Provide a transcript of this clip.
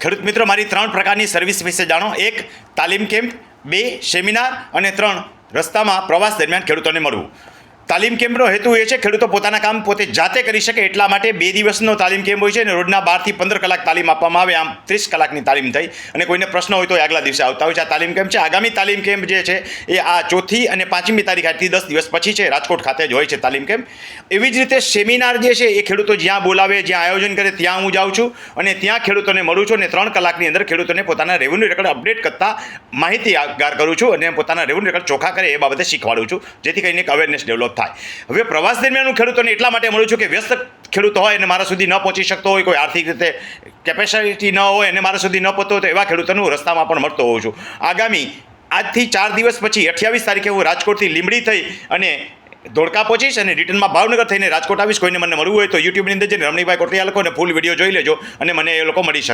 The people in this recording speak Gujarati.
ખેડૂત મિત્રો, મારી 3 પ્રકારની સર્વિસ વિશે જાણો. 1 તાલીમ કેમ્પ, 2 સેમિનાર અને 3 રસ્તામાં પ્રવાસ દરમિયાન ખેડૂતોને મળવું. તાલીમ કેમ્પનો હેતુ એ છે ખેડૂતો પોતાના કામ પોતે જાતે કરી શકે એટલા માટે 2 દિવસનો તાલીમ કેમ્પ હોય છે અને રોજના 12 થી 15 કલાક તાલીમ આપવામાં આવે. આમ 30 કલાકની તાલીમ થઈ અને કોઈને પ્રશ્ન હોય તો આગલા દિવસે આવતા હોય છે. આ તાલીમ કેમ્પ છે. આગામી તાલીમ કેમ્પ જે છે એ આ 4મી અને 5મી તારીખ આજથી 10 દિવસ પછી છે. રાજકોટ ખાતે જ હોય છે તાલીમ કેમ્પ. એવી જ રીતે સેમિનાર જે છે એ ખેડૂતો જ્યાં બોલાવે, જ્યાં આયોજન કરે ત્યાં હું જાઉં છું અને ત્યાં ખેડૂતોને મળું છું અને 3 કલાકની અંદર ખેડૂતોને પોતાના રેવન્યુ રેકોર્ડ અપડેટ કરતા માહિતી આગાર કરું છું અને પોતાના રેવન્યુ રેકોર્ડ ચોખ્ખા કરે એ બાબતે શીખવાડું છું, જેથી કરીને એક અવેરનેસ ડેવલપ થાય. હવે પ્રવાસ દરમિયાન હું ખેડૂતોને એટલા માટે મળું છું કે વ્યસ્ત ખેડૂત હોય અને મારા સુધી ન પહોંચી શકતો હોય, કોઈ આર્થિક રીતે કેપેસિટી ન હોય અને મારા સુધી ન પહોંચતો હોય તો એવા ખેડૂતોને હું રસ્તામાં પણ મળતો હોઉં છું. આગામી આજથી 4 દિવસ પછી 28 તારીખે હું રાજકોટથી લીંબડી થઈ અને ધોળકા પહોંચીશ અને રિટર્નમાં ભાવનગર થઈને રાજકોટ આવીશ. કોઈને મને મળવું હોય તો યુટ્યુબની અંદર જઈને રમણીભાઈ કોટડિયા લખો અને ફૂલ વિડીયો જોઈ લેજો અને મને એ લોકો મળી શકે.